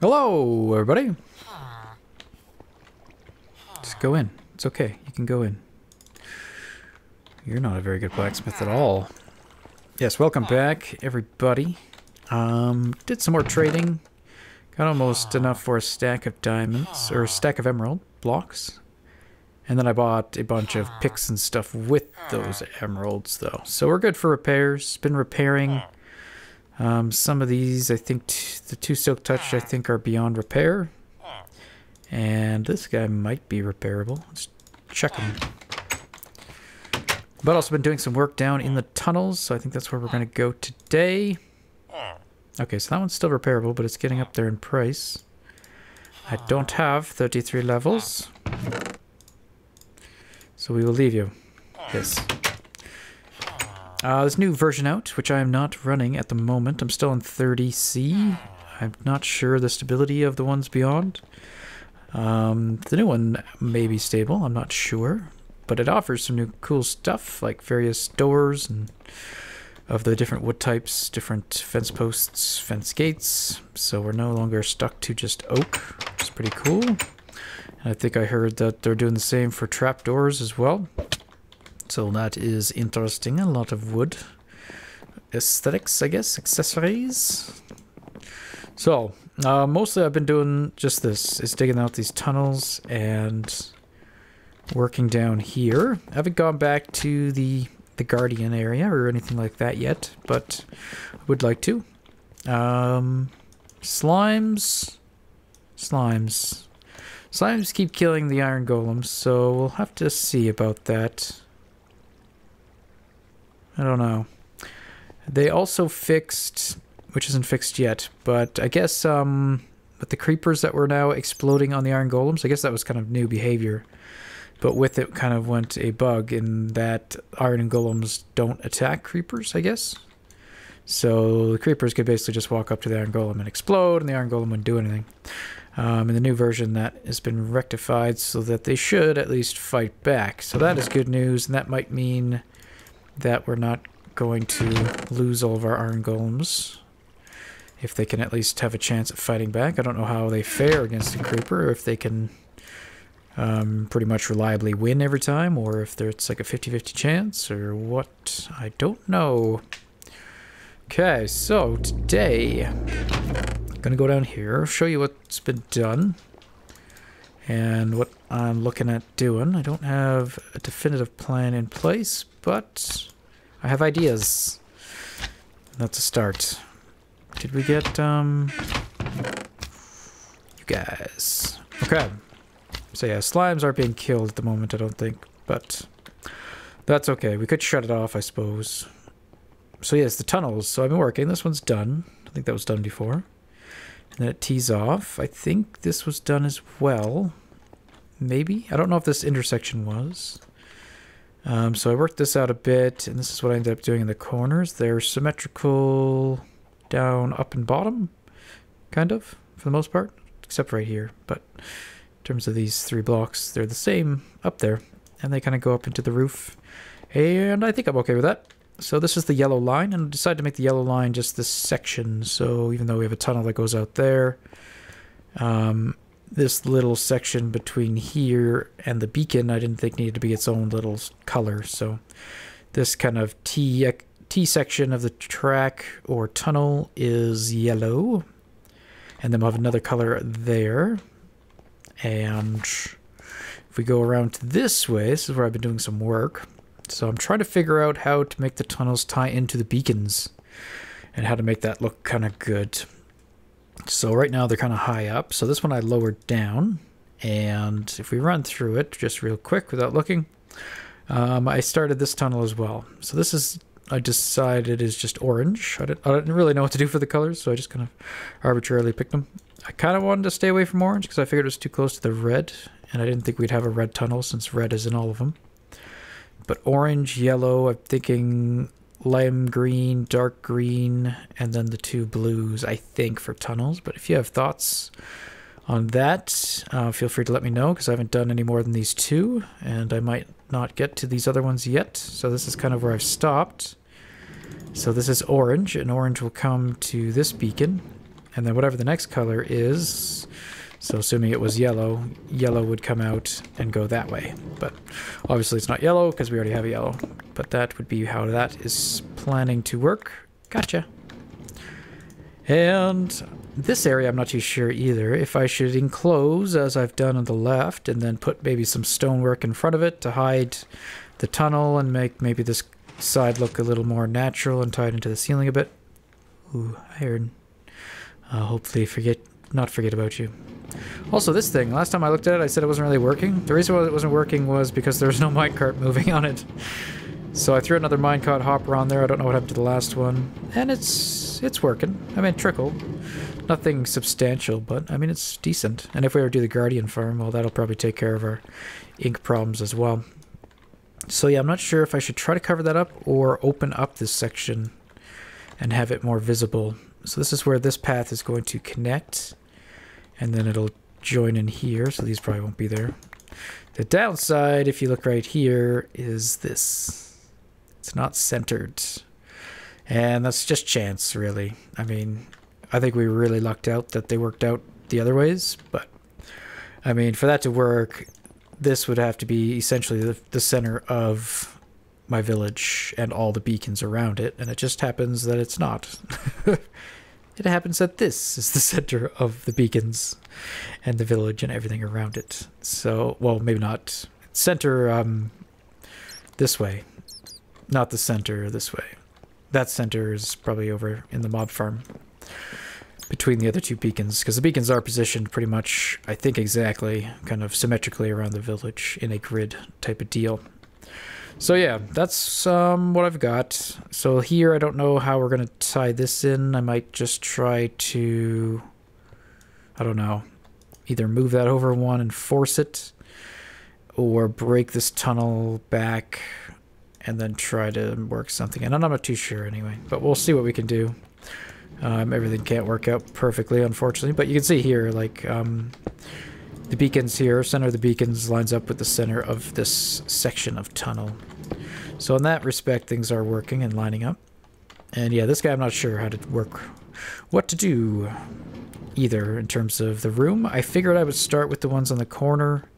Hello, everybody. Just go in. It's okay. You can go in. You're not a very good blacksmith at all. Yes, welcome back, everybody. Did some more trading. Got almost enough for a stack of diamonds, or a stack of emerald blocks. And then I bought a bunch of picks and stuff with those emeralds, though. So we're good for repairs. Been repairing some of these. I think the two silk touch, I think, are beyond repair. And this guy might be repairable. Let's check him. But also been doing some work down in the tunnels, so I think that's where we're going to go today. Okay, so that one's still repairable, but it's getting up there in price. I don't have 33 levels. So we will leave you. Yes. There's a new version out, which I am not running at the moment. I'm still in 30C. I'm not sure the stability of the ones beyond. The new one may be stable, I'm not sure. But it offers some new cool stuff, like various doors and of the different wood types, different fence posts, fence gates. So we're no longer stuck to just oak, which is pretty cool. And I think I heard that they're doing the same for trapdoors as well. So that is interesting. A lot of wood aesthetics, I guess, accessories. So mostly I've been doing just this, is digging out these tunnels and working down here. I haven't gone back to the Guardian area or anything like that yet, but I would like to. Slimes keep killing the iron golems, so we'll have to see about that. I don't know. They also fixed, which isn't fixed yet, but I guess with the creepers that were now exploding on the iron golems, I guess that was kind of new behavior. But with it kind of went a bug in that iron golems don't attack creepers, I guess. So the creepers could basically just walk up to the iron golem and explode, and the iron golem wouldn't do anything. In the new version, that has been rectified so that they should at least fight back. So that is good news, and that might mean that we're not going to lose all of our iron golems. If they can at least have a chance at fighting back. I don't know how they fare against a creeper, or if they can pretty much reliably win every time, or if it's like a 50-50 chance, or what. I don't know. Okay, so today I'm gonna go down here, show you what's been done and what I'm looking at doing. I don't have a definitive plan in place, but I have ideas. That's a start. Did we get you guys? Okay. So yeah, slimes aren't being killed at the moment, I don't think, but that's okay. We could shut it off, I suppose. So yes, the tunnels. So I've been working. This one's done. I think that was done before. And then it tees off. I think this was done as well. Maybe? I don't know if this intersection was. So I worked this out a bit, and this is what I ended up doing in the corners. They're symmetrical down, up, and bottom, kind of, for the most part, except right here. But in terms of these three blocks, they're the same up there, and they kind of go up into the roof. And I think I'm okay with that. So this is the yellow line, and I decided to make the yellow line just this section. So even though we have a tunnel that goes out there, this little section between here and the beacon, I didn't think needed to be its own little color. So this kind of T section of the track or tunnel is yellow, and then we'll have another color there. And if we go around to this way, this is where I've been doing some work. So I'm trying to figure out how to make the tunnels tie into the beacons and how to make that look kind of good. So right now they're kind of high up. So this one I lowered down. And if we run through it just real quick without looking, I started this tunnel as well. So this is, I decided is just orange. I didn't really know what to do for the colors, so I just kind of arbitrarily picked them. I kind of wanted to stay away from orange because I figured it was too close to the red. And I didn't think we'd have a red tunnel since red is in all of them. But orange, yellow, I'm thinking lime green, dark green, and then the two blues, I think, for tunnels. But if you have thoughts on that. Feel free to let me know, because I haven't done any more than these two, and I might not get to these other ones yet. So this is kind of where I've stopped. So this is orange, and orange will come to this beacon, and then whatever the next color is, so assuming it was yellow, yellow would come out and go that way. But obviously it's not yellow because we already have a yellow, but that would be how that is planning to work. Gotcha. And this area I'm not too sure either. If I should enclose as I've done on the left and then put maybe some stonework in front of it to hide the tunnel and make maybe this side look a little more natural and tie it into the ceiling a bit. Ooh, iron. Hopefully not forget about you. Also, this thing, last time I looked at it, I said it wasn't really working. The reason why it wasn't working was because there was no minecart moving on it. So I threw another minecart hopper on there. I don't know what happened to the last one. And it's working. I mean, trickled. Nothing substantial, but I mean, it's decent. And if we ever do the Guardian farm, well, that'll probably take care of our ink problems as well. So yeah, I'm not sure if I should try to cover that up or open up this section and have it more visible. So this is where this path is going to connect, and then it'll join in here, so these probably won't be there. The downside, if you look right here, is this. It's not centered. And that's just chance, really. I mean, I think we really lucked out that they worked out the other ways, but I mean, for that to work, this would have to be essentially the center of my village and all the beacons around it, and it just happens that it's not. It happens that this is the center of the beacons and the village and everything around it. So, well, maybe not center this way, not the center this way. That center is probably over in the mob farm between the other two beacons, because the beacons are positioned pretty much, I think, exactly kind of symmetrically around the village in a grid type of deal. So yeah, that's what I've got. So here, I don't know how we're going to tie this in. I might just try to, I don't know, either move that over one and force it, or break this tunnel back and then try to work something. And I'm not too sure anyway, but we'll see what we can do. Everything can't work out perfectly, unfortunately, but you can see here, like, the beacons here, center of the beacons lines up with the center of this section of tunnel. So in that respect, things are working and lining up. And yeah, this guy, I'm not sure how to work, what to do either in terms of the room. I figured I would start with the ones on the corner,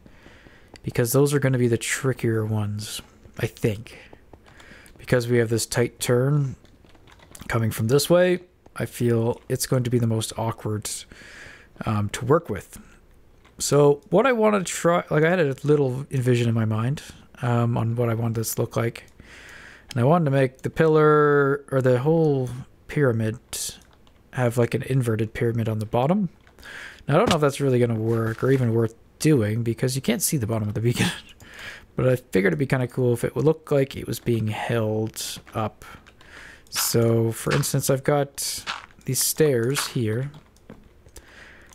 because those are going to be the trickier ones, I think. Because we have this tight turn coming from this way, I feel it's going to be the most awkward to work with. So what I wanted to try, like, I had a little envision in my mind on what I wanted this to look like. And I wanted to make the pillar, or the whole pyramid, have like an inverted pyramid on the bottom. Now I don't know if that's really going to work or even worth doing, because you can't see the bottom of the beacon. But I figured it'd be kind of cool if it would look like it was being held up. So for instance, I've got these stairs here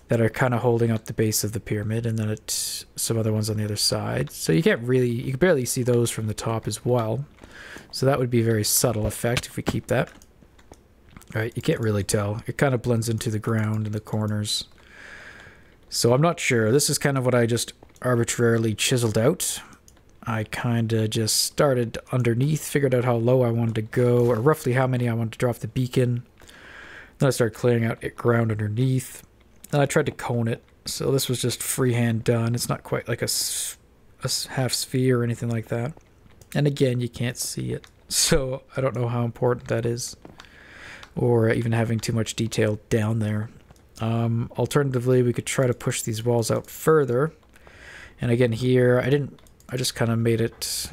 that are kind of holding up the base of the pyramid, and then some other ones on the other side. So you can barely see those from the top as well. So that would be a very subtle effect if we keep that. Right, you can't really tell. It kind of blends into the ground in the corners. So I'm not sure. This is kind of what I just arbitrarily chiseled out. I kind of just started underneath, figured out how low I wanted to go, or roughly how many I wanted to draw off the beacon. Then I started clearing out ground underneath. Then I tried to cone it, so this was just freehand done. It's not quite like a half sphere or anything like that. And again, you can't see it, so I don't know how important that is, or even having too much detail down there. Alternatively, we could try to push these walls out further. And again, here, I just kind of made it,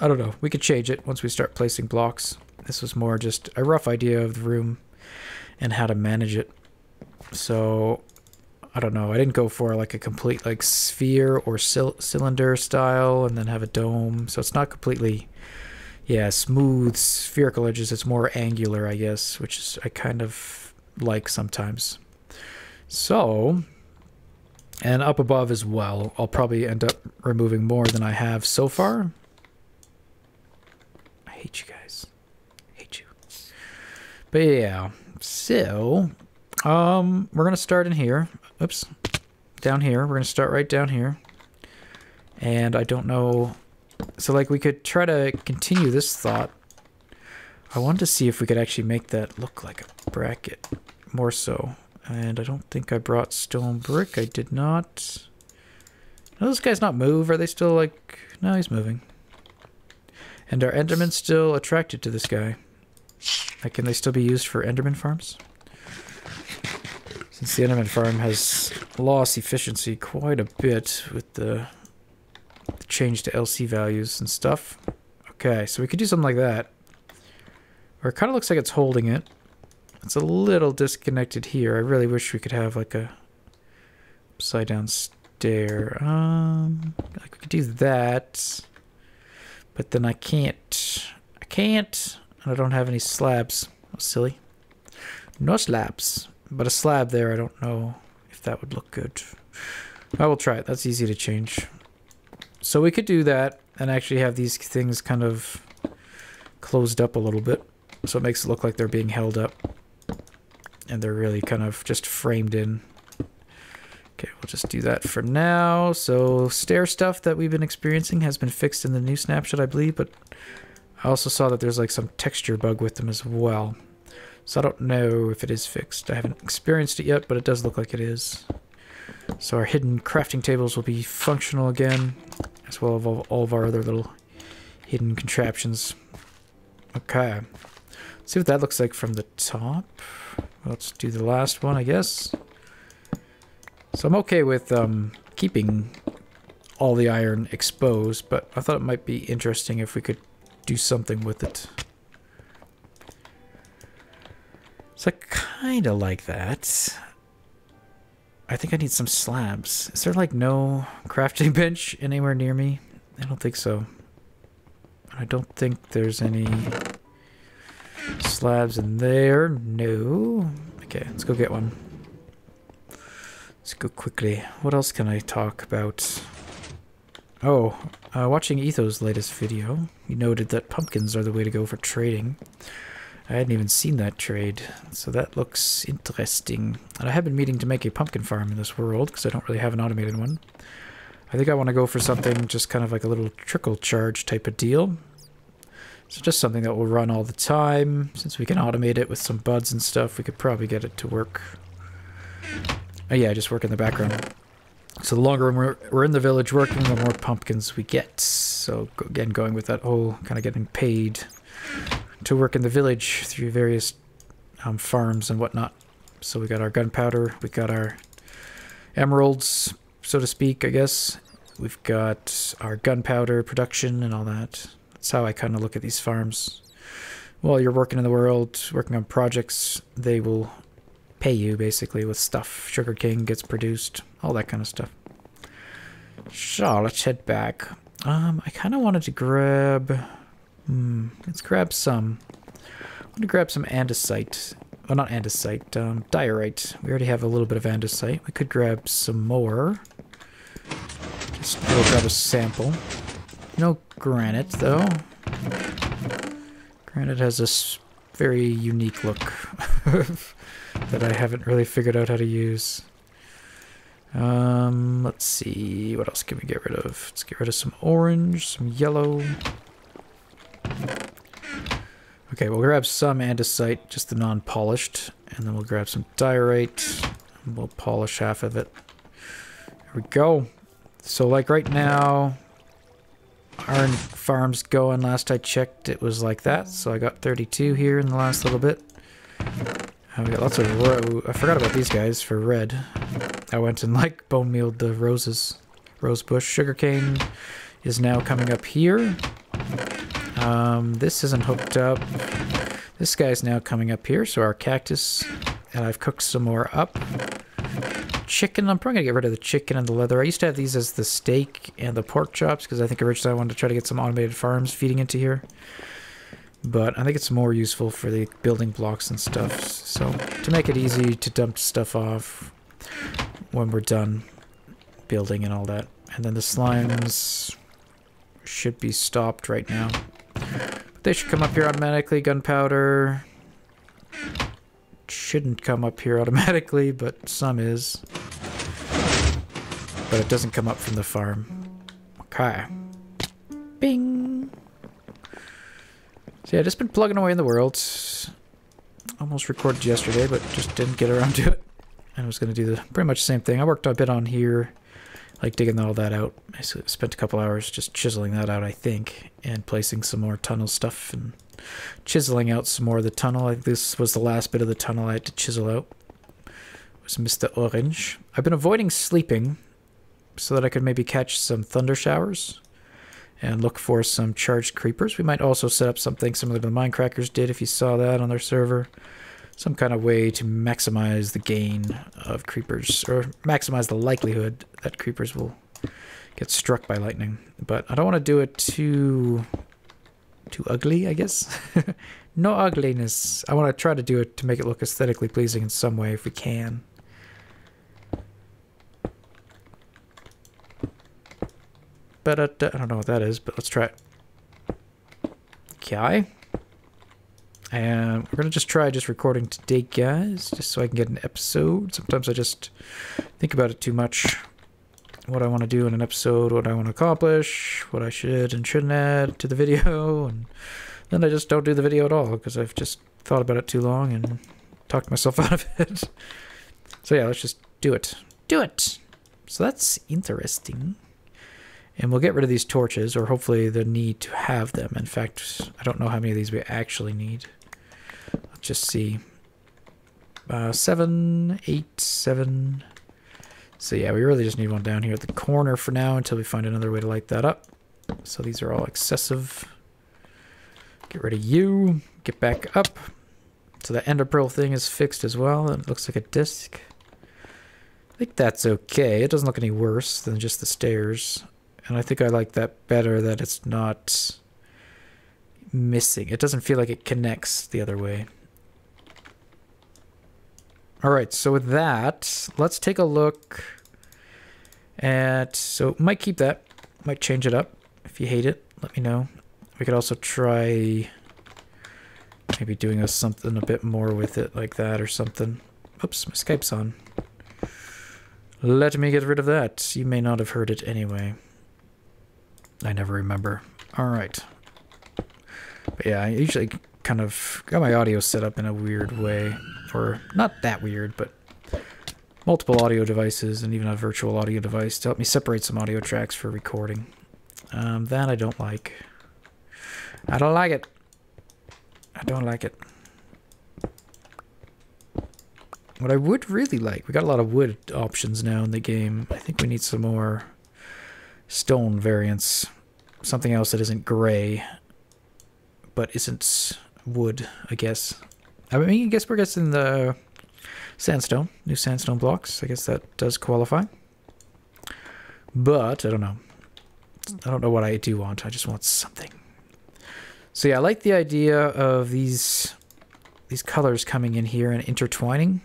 I don't know, we could change it once we start placing blocks. This was more just a rough idea of the room and how to manage it. So, I don't know, I didn't go for like a complete like sphere or cylinder style and then have a dome. So it's not completely, yeah, smooth spherical edges. It's more angular, I guess, which is I kind of like sometimes. So, and up above as well, I'll probably end up removing more than I have so far. I hate you guys. I hate you. But yeah, so we're gonna start in here. Oops. down here. We're going to start right down here. And I don't know... So, like, we could try to continue this thought. I wanted to see if we could actually make that look like a bracket. More so. And I don't think I brought stone brick. I did not. No, this guy's not move. Are they still, like... No, he's moving. And are Endermen still attracted to this guy? Like, can they still be used for Enderman farms? Since the Enderman farm has lost efficiency quite a bit with the change to LC values and stuff. Okay, so we could do something like that. Or it kind of looks like it's holding it. It's a little disconnected here. I really wish we could have like a upside down stair. Like we could do that. But then I can't. And I don't have any slabs. Oh, silly. No slabs. But a slab there, I don't know if that would look good. I will try it. That's easy to change. So we could do that and actually have these things kind of closed up a little bit. So it makes it look like they're being held up. And they're really kind of just framed in. Okay, we'll just do that for now. So stair stuff that we've been experiencing has been fixed in the new snapshot, I believe. But I also saw that there's like some texture bug with them as well. So I don't know if it is fixed. I haven't experienced it yet, but it does look like it is. So our hidden crafting tables will be functional again, as well as all of our other little hidden contraptions. Okay. Let's see what that looks like from the top. Let's do the last one, I guess. So I'm okay with keeping all the iron exposed, but I thought it might be interesting if we could do something with it. So I kind of like that. I think I need some slabs. Is there like no crafting bench anywhere near me? I don't think so. I don't think there's any slabs in there. No. Okay, let's go get one. Let's go quickly. What else can I talk about? Oh, watching Etho's latest video, he noted that pumpkins are the way to go for trading. I hadn't even seen that trade, so that looks interesting. And I have been meaning to make a pumpkin farm in this world, because I don't really have an automated one. I think I want to go for something just kind of like a little trickle charge type of deal. So just something that will run all the time. Since we can automate it with some buds and stuff, we could probably get it to work. Oh yeah, just work in the background. So the longer we're in the village working, the more pumpkins we get. So again, going with that whole kind of getting paid to work in the village through various farms and whatnot. So we got our gunpowder, we got our emeralds, so to speak, I guess. We've got our gunpowder production and all that. That's how I kind of look at these farms. While you're working in the world, working on projects, they will pay you basically with stuff. Sugarcane gets produced, all that kind of stuff. So let's head back. I kind of wanted to grab... let's grab some. I want to grab some andesite. Well, not andesite, diorite. We already have a little bit of andesite. We could grab some more. Just we'll grab a sample. No granite, though. Granite has this very unique look that I haven't really figured out how to use. Let's see. What else can we get rid of? Let's get rid of some orange, some yellow. Okay, we'll grab some andesite, just the non-polished, and then we'll grab some diorite, and we'll polish half of it. There we go. So like right now, iron farm's going. Last I checked, it was like that. So I got 32 here in the last little bit. We got lots of I forgot about these guys for red. I went and like bone mealed the roses. Rose bush. Sugarcane is now coming up here. This isn't hooked up. This guy's now coming up here, so our cactus, and I've cooked some more up. Chicken, I'm probably gonna get rid of the chicken and the leather. I used to have these as the steak and the pork chops, because I think originally I wanted to try to get some automated farms feeding into here. But I think it's more useful for the building blocks and stuff. So to make it easy to dump stuff off when we're done building and all that. And then the slimes should be stopped right now. But they should come up here automatically. Gunpowder shouldn't come up here automatically, but some is. but it doesn't come up from the farm. Okay. Bing! So yeah, just been plugging away in the world. Almost recorded yesterday, but just didn't get around to it. And I was going to do the pretty much the same thing. I worked a bit on here, like digging all that out. I spent a couple hours just chiseling that out, I think, and placing some more tunnel stuff and chiseling out some more of the tunnel. Like this was the last bit of the tunnel I had to chisel out. It was Mr. Orange. I've been avoiding sleeping so that I could maybe catch some thunder showers and look for some charged creepers. We might also set up something similar to the Minecrackers did, if you saw that on their server. Some kind of way to maximize the gain of creepers, or maximize the likelihood that creepers will get struck by lightning. But I don't want to do it too ugly, I guess. No ugliness. I want to try to do it to make it look aesthetically pleasing in some way if we can. But I don't know what that is, but let's try it. Okay. And we're going to just try recording today, guys, just so I can get an episode. Sometimes I just think about it too much. What I want to do in an episode, what I want to accomplish, what I should and shouldn't add to the video. And then I just don't do the video at all because I've just thought about it too long and talked myself out of it. So yeah, let's just do it. Do it! So that's interesting. And we'll get rid of these torches, or hopefully the need to have them. In fact, I don't know how many of these we actually need. Let's just see. 7, 8, 7. So yeah, we really just need one down here at the corner for now until we find another way to light that up. So these are all excessive. Get rid of you. Get back up. So the ender pearl thing is fixed as well. It looks like a disc. I think that's okay. It doesn't look any worse than just the stairs. And I think I like that better, that it's not missing. It doesn't feel like it connects the other way. Alright, so with that, let's take a look at... So, might keep that. Might change it up. If you hate it, let me know. We could also try maybe doing something a bit more with it, like that or something. Oops, my Skype's on. Let me get rid of that. You may not have heard it anyway. I never remember. Alright. But yeah, I usually kind of got my audio set up in a weird way. Or not that weird, but multiple audio devices and even a virtual audio device to help me separate some audio tracks for recording. That I don't like. I don't like it. I don't like it. What I would really like, we got a lot of wood options now in the game. I think we need some more stone variants. Something else that isn't gray, but isn't wood, I guess. I mean, I guess we're getting the sandstone, new sandstone blocks. I guess that does qualify. But, I don't know. I don't know what I do want. I just want something. So yeah, I like the idea of these colors coming in here and intertwining.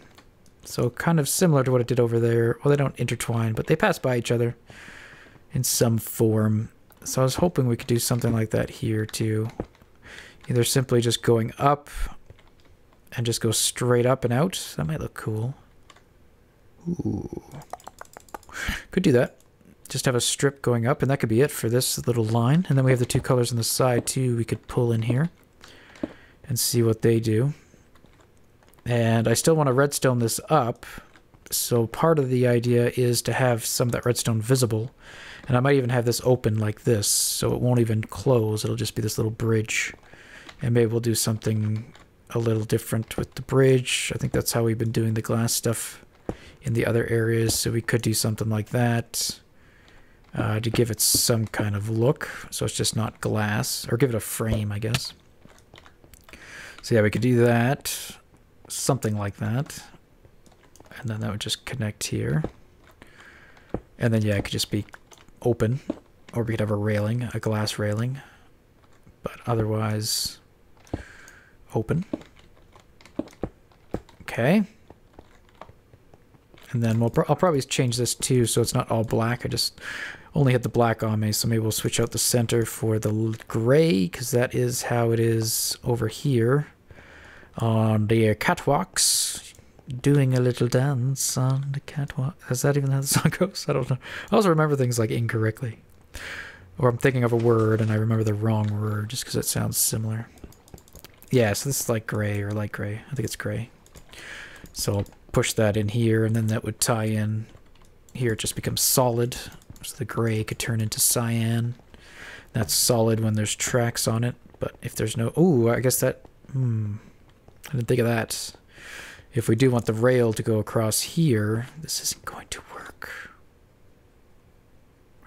So kind of similar to what it did over there. Well, they don't intertwine, but they pass by each other in some form. So I was hoping we could do something like that here too. Either simply just going up and just go straight up and out. That might look cool. Ooh. Could do that. Just have a strip going up, and that could be it for this little line. And then we have the two colors on the side too we could pull in here and see what they do. And I still want to redstone this up. So part of the idea is to have some of that redstone visible. And I might even have this open like this, so it won't even close. It'll just be this little bridge. And maybe we'll do something a little different with the bridge. I think that's how we've been doing the glass stuff in the other areas. So we could do something like that to give it some kind of look. So it's just not glass. Or give it a frame, I guess. So yeah, we could do that. Something like that. And then that would just connect here. And then, yeah, it could just be open. Or we could have a railing, a glass railing. But otherwise, open. Okay. And then I'll probably change this too, so it's not all black. I just only had the black on me, so maybe we'll switch out the center for the gray, because that is how it is over here on the catwalks. doing a little dance on the catwalk. Is that even how the song goes? I don't know. I also remember things like incorrectly. Or I'm thinking of a word and I remember the wrong word just because it sounds similar. Yeah, so this is like gray or light gray. I think it's gray. So I'll push that in here and then that would tie in. Here it just becomes solid. So the gray could turn into cyan. That's solid when there's tracks on it. But if there's no... Oh, I guess that... I didn't think of that. If we do want the rail to go across here, this isn't going to work.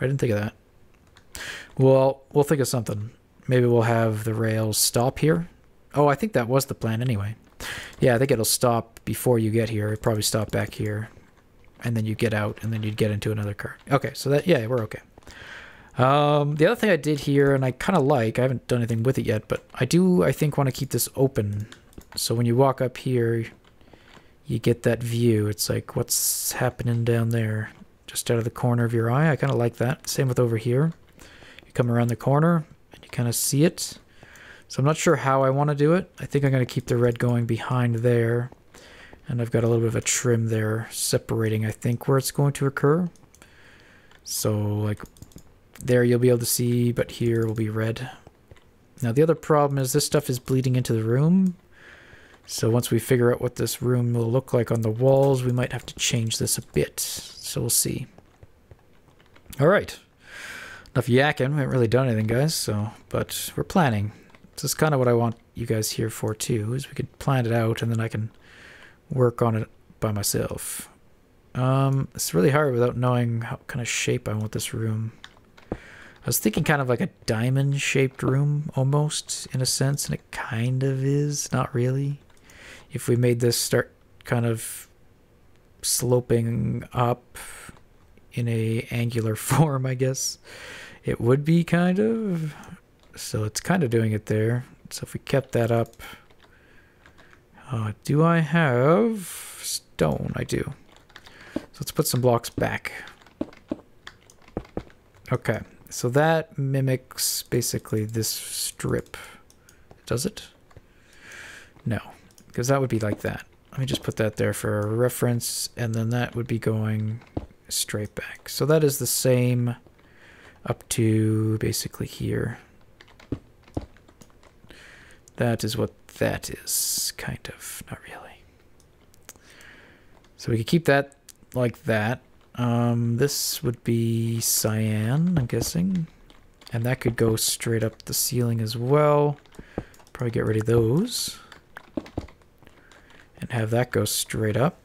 I didn't think of that. Well, we'll think of something. Maybe we'll have the rails stop here. Oh, I think that was the plan anyway. Yeah, I think it'll stop before you get here. It'll probably stop back here. And then you get out, and then you'd get into another car. Okay, so that... Yeah, we're okay. The other thing I did here, and I kind of like... I haven't done anything with it yet, but I do, I think, want to keep this open. So when you walk up here... You get that view. It's like, what's happening down there? Just out of the corner of your eye. I kind of like that. Same with over here. You come around the corner and you kind of see it. So I'm not sure how I want to do it. I think I'm going to keep the red going behind there. And I've got a little bit of a trim there separating, I think, where it's going to occur. So, like, there you'll be able to see, but here will be red. Now, the other problem is this stuff is bleeding into the room. So once we figure out what this room will look like on the walls, we might have to change this a bit. So we'll see. All right. Enough yakking. We haven't really done anything, guys. But we're planning. This is kind of what I want you guys here for, too, is we could plan it out, and then I can work on it by myself. It's really hard without knowing what kind of shape I want this room. I was thinking kind of like a diamond-shaped room, almost, in a sense, and it kind of is. Not really. If we made this start kind of sloping up in a angular form, I guess, it would be kind of. So it's kind of doing it there. So if we kept that up. Do I have stone? I do. So let's put some blocks back. Okay. So that mimics basically this strip. Does it? No. Because that would be like that. Let me just put that there for a reference, and then that would be going straight back. So that is the same up to basically here. That is what that is, kind of. Not really. So we could keep that like that. This would be cyan, I'm guessing. And that could go straight up the ceiling as well. Probably get rid of those. And have that go straight up.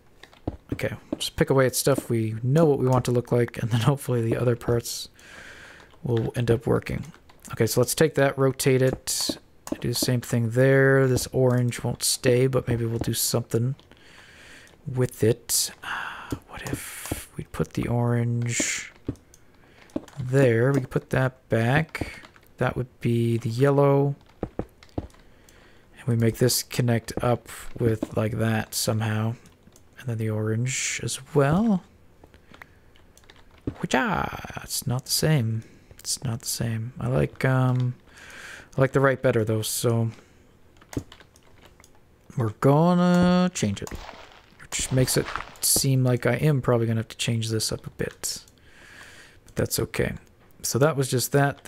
Okay, just pick away at stuff we know what we want to look like, and then hopefully the other parts will end up working. Okay, so let's take that, rotate it, do the same thing there. This orange won't stay, but maybe we'll do something with it. What if we put the orange there? We could put that back. That would be the yellow. We make this connect up with like that somehow. And then the orange as well. It's not the same. It's not the same. I like the right better though, so we're gonna change it. Which makes it seem like I am probably gonna have to change this up a bit. But that's okay. So that was just that,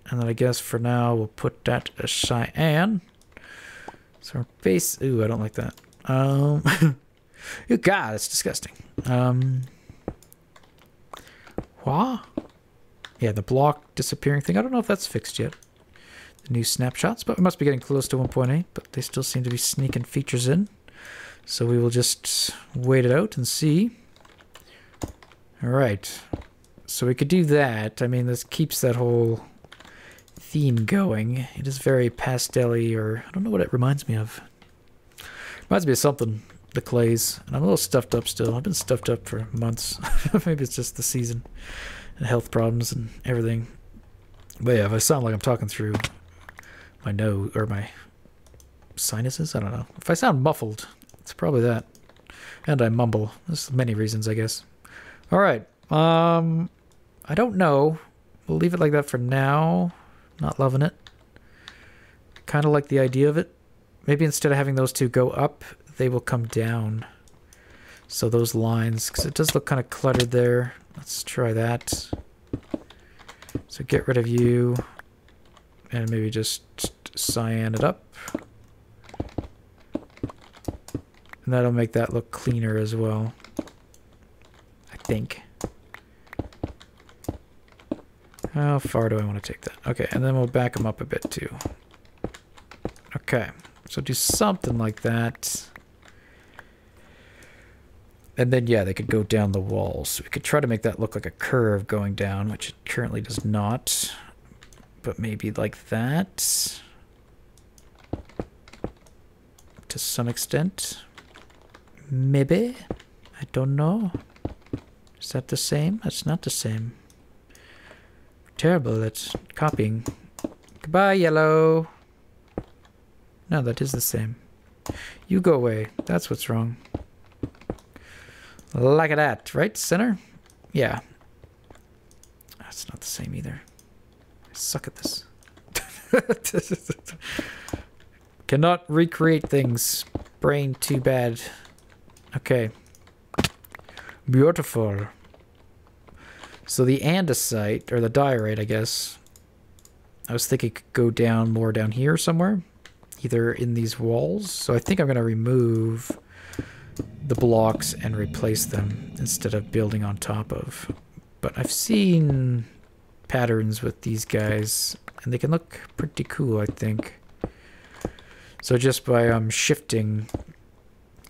and then I guess for now we'll put that as cyan. So our base, ooh, I don't like that. Oh God, it's disgusting. What? Yeah, the block disappearing thing. I don't know if that's fixed yet. The new snapshots, but we must be getting close to 1.8, but they still seem to be sneaking features in. So we will just wait it out and see. All right. So we could do that. I mean, this keeps that whole theme going. It is very pastel-y, or I don't know what it reminds me of. Reminds me of something, the clays. And I'm a little stuffed up still. I've been stuffed up for months. Maybe it's just the season and health problems and everything. But yeah, if I sound like I'm talking through my nose or my sinuses, I don't know. If I sound muffled, it's probably that. And I mumble. There's many reasons, I guess. All right. I don't know. We'll leave it like that for now. Not loving it. Kind of like the idea of it. Maybe instead of having those two go up, they will come down. So those lines, because it does look kind of cluttered there. Let's try that. So get rid of you. And maybe just cyan it up. And that'll make that look cleaner as well. I think. How far do I want to take that? Okay, and then we'll back them up a bit too. Okay, so do something like that. And then, yeah, they could go down the walls. We could try to make that look like a curve going down, which it currently does not. But maybe like that. To some extent. Maybe. I don't know. Is that the same? That's not the same. Terrible at copying. Goodbye, yellow. No, that is the same. You go away. That's what's wrong. Like that, right? Center? Yeah. That's not the same either. I suck at this. Cannot recreate things. Brain too bad. Okay. Beautiful. So the andesite, or the diorite, I guess. I was thinking it could go down more down here somewhere. Either in these walls. So I think I'm going to remove the blocks and replace them instead of building on top of. But I've seen patterns with these guys and they can look pretty cool, I think. So just by shifting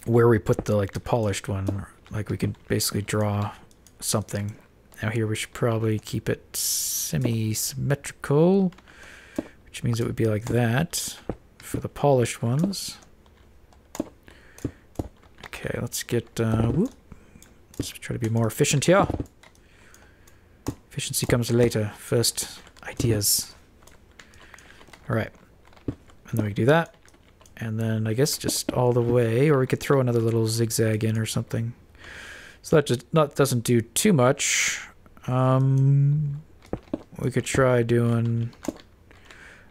where we put the the polished one, like we could basically draw something. Now here we should probably keep it semi-symmetrical, which means it would be like that for the polished ones. Okay, let's get, let's try to be more efficient here. Efficiency comes later. First, ideas. Alright. And then we can do that. And then I guess just all the way, or we could throw another little zigzag in or something. So that doesn't do too much. We could try doing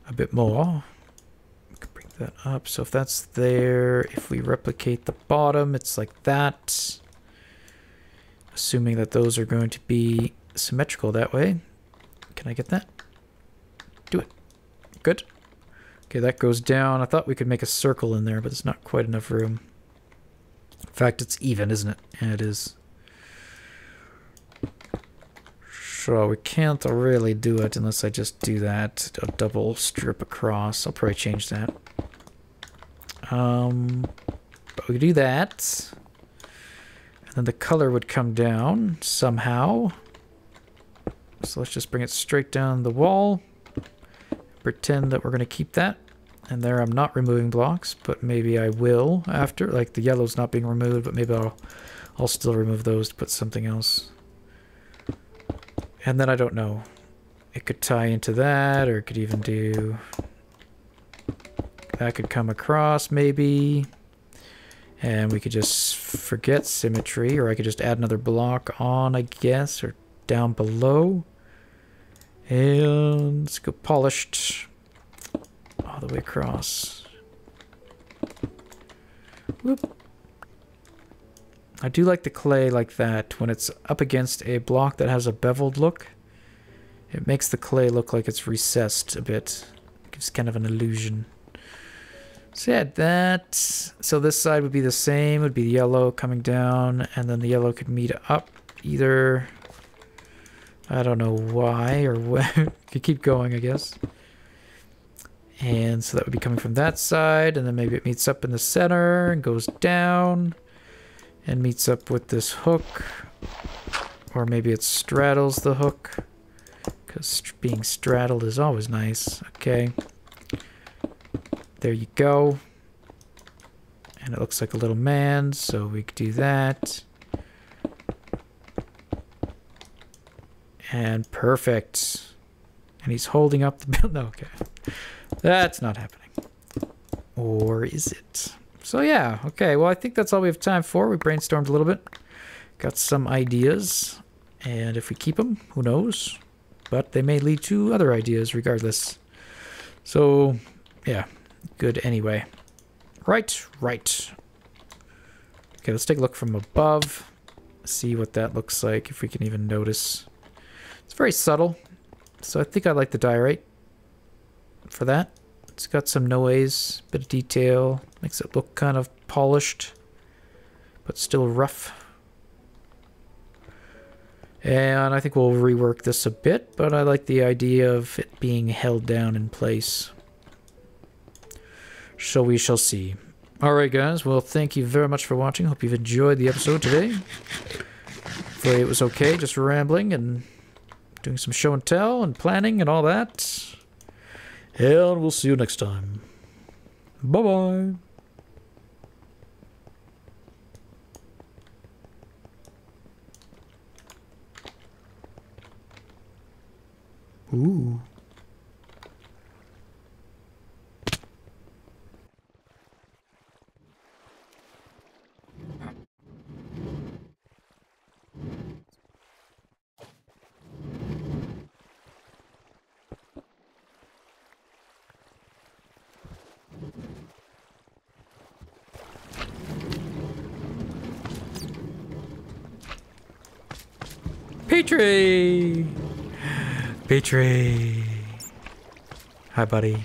a bit more. That up. So if that's there, if we replicate the bottom, it's like that. Assuming that those are going to be symmetrical that way. Can I get that? Do it. Good. Okay, that goes down. I thought we could make a circle in there, but there's not quite enough room. In fact, it's even, isn't it? Yeah, it is. So we can't really do it unless I just do that. A double strip across. I'll probably change that. But we could do that. And then the color would come down somehow. So let's just bring it straight down the wall. Pretend that we're going to keep that. And there I'm not removing blocks, but maybe I will after. Like the yellow's not being removed, but maybe I'll still remove those to put something else. And then I don't know. It could tie into that, or it could even do... That could come across, maybe. And we could just forget symmetry, or I could just add another block on, I guess, or down below. And let's go polished all the way across. Whoop. I do like the clay like that. When it's up against a block that has a beveled look, it makes the clay look like it's recessed a bit. It gives kind of an illusion. So yeah, that. So this side would be the same. Would be the yellow coming down, and then the yellow could meet up either. I don't know why or when. Could keep going, I guess. And so that would be coming from that side, and then maybe it meets up in the center and goes down and meets up with this hook, or maybe it straddles the hook, because being straddled is always nice. Okay. There you go. And it looks like a little man, so we could do that. And perfect. And he's holding up the bill. No, okay. That's not happening. Or is it? So yeah, okay. Well, I think that's all we have time for. We brainstormed a little bit. Got some ideas. And if we keep them, who knows? But they may lead to other ideas regardless. So, yeah. Good anyway. Right. Okay, Okay, let's take a look from above. See what that looks like, if we can even notice. It's very subtle, so I think I like the diorite for that. It's got some noise, bit of detail, makes it look kind of polished, but still rough. And I think we'll rework this a bit, but I like the idea of it being held down in place. So we shall see. Alright guys, well thank you very much for watching. Hope you've enjoyed the episode today. Hopefully it was okay, just rambling and doing some show and tell and planning and all that. And we'll see you next time. Bye-bye. Ooh. Petrie! Petrie! Hi, buddy.